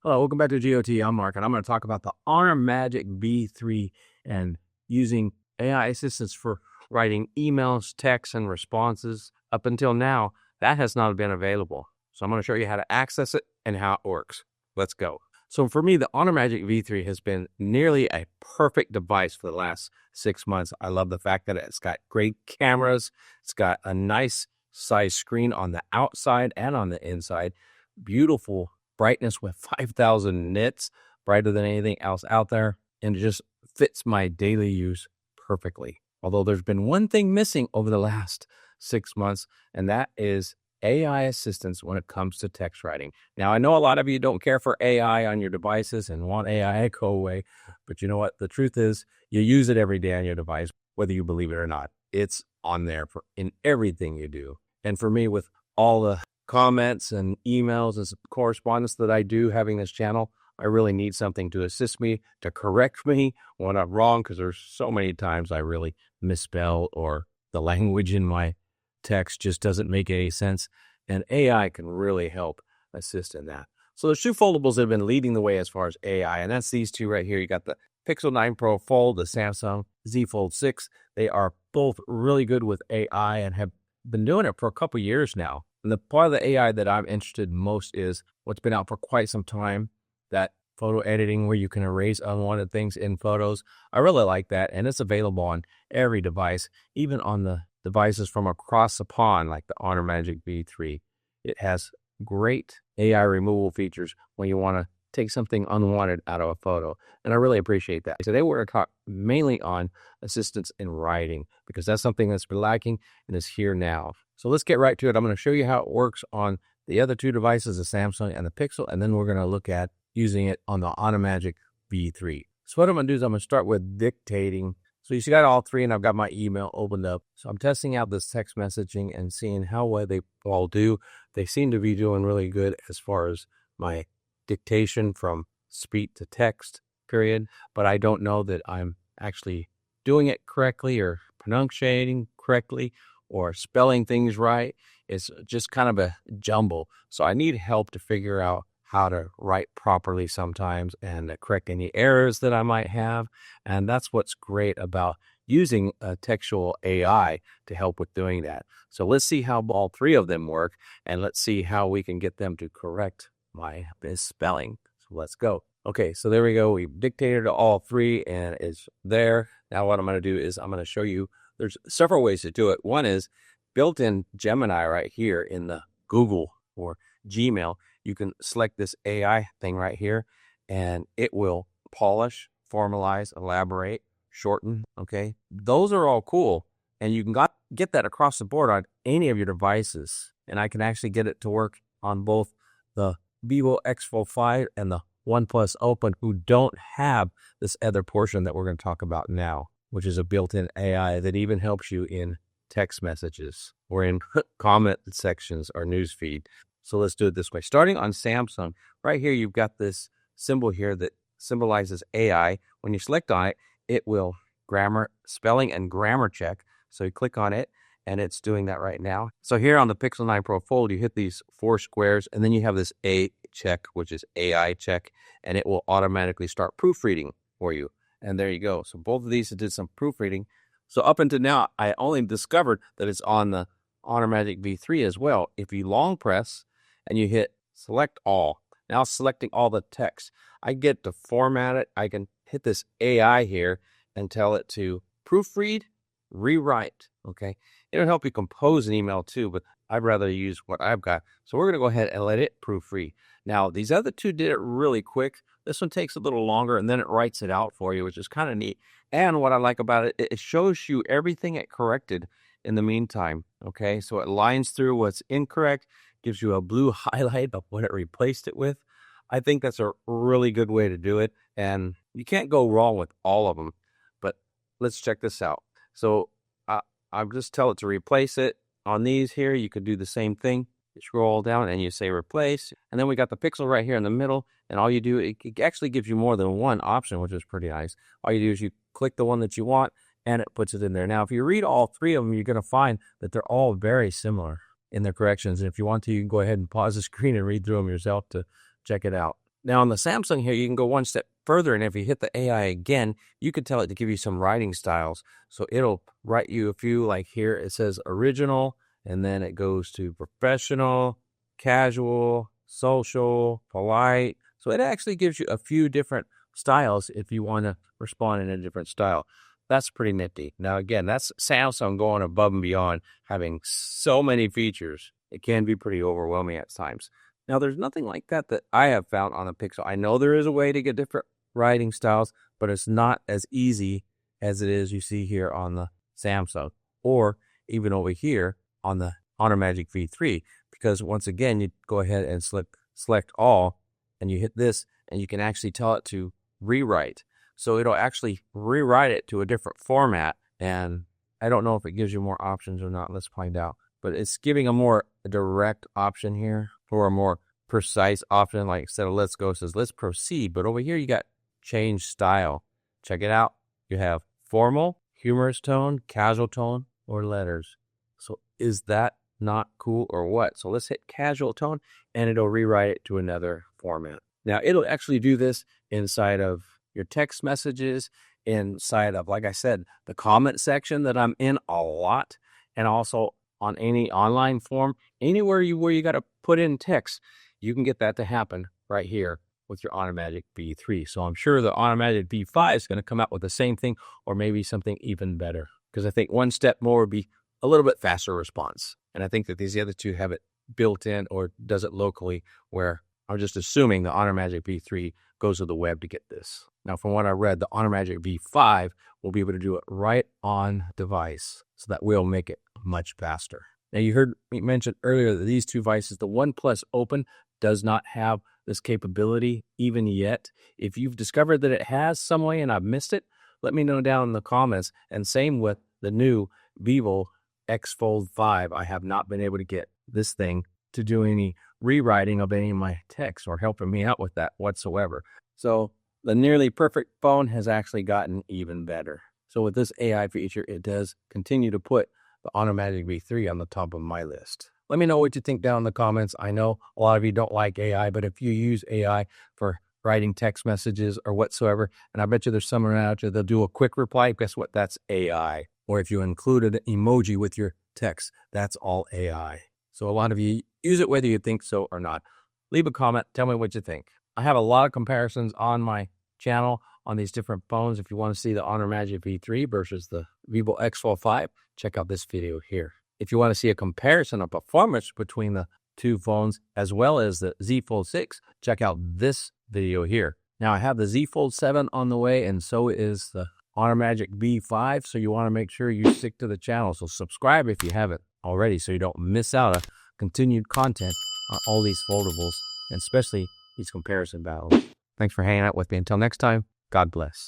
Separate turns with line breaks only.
Hello, welcome back to GOT. I'm Mark, and I'm going to talk about the Honor Magic V3 and using AI assistance for writing emails, texts, and responses. Up until now, that has not been available. So I'm going to show you how to access it and how it works. Let's go. So for me, the Honor Magic V3 has been nearly a perfect device for the last 6 months. I love the fact that it's got great cameras. It's got a nice size screen on the outside and on the inside. Beautiful brightness with 5,000 nits, brighter than anything else out there, and it just fits my daily use perfectly. Although there's been one thing missing over the last 6 months, and that is AI assistance when it comes to text writing. Now, I know a lot of you don't care for AI on your devices and want AI to go away, but you know what? The truth is you use it every day on your device, whether you believe it or not. It's on there in everything you do. And for me, with all the comments and emails and correspondence that I do having this channel, I really need something to assist me, to correct me when I'm wrong, because there's so many times I really misspell or the language in my text just doesn't make any sense, and AI can really help assist in that. So there's two foldables that have been leading the way as far as AI, and that's these two right here. You got the Pixel 9 Pro Fold, the Samsung Z Fold 6. They are both really good with AI and have been doing it for a couple years now. And the part of the AI that I'm interested most is what's been out for quite some time, that photo editing where you can erase unwanted things in photos. I really like that, and it's available on every device, even on the devices from across the pond like the Honor Magic V3. It has great AI removal features when you want to take something unwanted out of a photo, and I really appreciate that. Today we're going to talk mainly on assistance in writing, because that's something that's been lacking and is here now. So let's get right to it. I'm going to show you how it works on the other two devices, the Samsung and the Pixel, and then we're going to look at using it on the Honor Magic V3. So what I'm going to do is I'm going to start with dictating. So you see, got all three, and I've got my email opened up. So I'm testing out this text messaging and seeing how well they all do. They seem to be doing really good as far as my dictation from speech to text, period. But I don't know that I'm actually doing it correctly or pronunciating correctly or spelling things right. It's just kind of a jumble. So I need help to figure out how to write properly sometimes and correct any errors that I might have. And that's what's great about using a textual AI to help with doing that. So let's see how all three of them work, and let's see how we can get them to correct my misspelling. So let's go. Okay, so there we go. We've dictated all three, and it's there. Now what I'm going to do is I'm going to show you there's several ways to do it. One is built-in Gemini right here in the Google or Gmail. You can select this AI thing right here, and it will polish, formalize, elaborate, shorten. Okay, those are all cool, and you can get that across the board on any of your devices. And I can actually get it to work on both the Vivo X Fold 5 and the OnePlus Open, who don't have this other portion that we're going to talk about now, which is a built-in AI that even helps you in text messages or in comment sections or newsfeed. So let's do it this way. Starting on Samsung, right here, you've got this symbol here that symbolizes AI. When you select on it, it will spelling and grammar check. So you click on it, and it's doing that right now. So here on the Pixel 9 Pro Fold, you hit these 4 squares, and then you have this A check, which is AI check, and it will automatically start proofreading for you. And there you go. So both of these did some proofreading. So up until now, I only discovered that it's on the Honor Magic V3 as well. If you long press and you hit select all, now selecting all the text, I get to format it. I can hit this AI here and tell it to proofread, rewrite. Okay, it'll help you compose an email too, but I'd rather use what I've got. So we're going to go ahead and let it proofread. Now, these other two did it really quick. This one takes a little longer, and then it writes it out for you, which is kind of neat. And what I like about it, it shows you everything it corrected in the meantime. Okay, so it lines through what's incorrect, gives you a blue highlight of what it replaced it with. I think that's a really good way to do it, and you can't go wrong with all of them. But let's check this out. So I'll just tell it to replace it. On these here, you could do the same thing. You scroll down and you say replace. And then we got the Pixel right here in the middle. And all you do, it actually gives you more than one option, which is pretty nice. All you do is you click the one that you want, and it puts it in there. Now, if you read all three of them, you're going to find that they're all very similar in their corrections. And if you want to, you can go ahead and pause the screen and read through them yourself to check it out. Now on the Samsung here, you can go one step further, and if you hit the AI again, you could tell it to give you some writing styles. So it'll write you a few, like here it says original, and then it goes to professional, casual, social, polite. So it actually gives you a few different styles if you want to respond in a different style. That's pretty nifty. Now, again, that's Samsung going above and beyond, having so many features. It can be pretty overwhelming at times. Now, there's nothing like that I have found on the Pixel. I know there is a way to get different writing styles, but it's not as easy as it is you see here on the Samsung, or even over here on the Honor Magic V3, because once again, you go ahead and select all, and you hit this, and you can actually tell it to rewrite. So it'll actually rewrite it to a different format, and I don't know if it gives you more options or not. Let's find out. But it's giving a more direct option here, or a more precise option. Like instead of let's go, it says let's proceed. But over here, you got change style. Check it out. You have formal, humorous tone, casual tone, or letters. So is that not cool or what? So let's hit casual tone, and it'll rewrite it to another format. Now, it'll actually do this inside of your text messages, inside of, like I said, the comment section that I'm in a lot, and also on any online form, anywhere where you got to put in text, you can get that to happen right here with your Honor Magic V3. So I'm sure the Honor Magic V5 is going to come out with the same thing, or maybe something even better, because I think one step more would be a little bit faster response. And I think that these other two have it built in or does it locally, where I'm just assuming the Honor Magic V3 goes to the web to get this. Now, from what I read, the Honor Magic V5 will be able to do it right on device, so that will make it much faster. Now, you heard me mention earlier that these two devices, the OnePlus Open, does not have this capability even yet. If you've discovered that it has some way and I've missed it, let me know down in the comments. And same with the new Vivo X Fold 5. I have not been able to get this thing to do any rewriting of any of my text or helping me out with that whatsoever. So the nearly perfect phone has actually gotten even better. So with this AI feature, it does continue to put the Honor Magic V3 on the top of my list. Let me know what you think down in the comments. I know a lot of you don't like AI, but if you use AI for writing text messages or whatsoever, and I bet you there's someone out there that'll do a quick reply, guess what? That's AI. Or if you included an emoji with your text, that's all AI. So a lot of you use it whether you think so or not. Leave a comment. Tell me what you think. I have a lot of comparisons on my channel on these different phones. If you want to see the Honor Magic V3 versus the Vivo X Fold 5, check out this video here. If you want to see a comparison of performance between the two phones as well as the Z Fold 6, check out this video here. Now, I have the Z Fold 7 on the way, and so is the Honor Magic V5, so you want to make sure you stick to the channel. So subscribe if you haven't already, so you don't miss out on continued content on all these foldables, and especially these comparison battles. Thanks for hanging out with me. Until next time, God bless.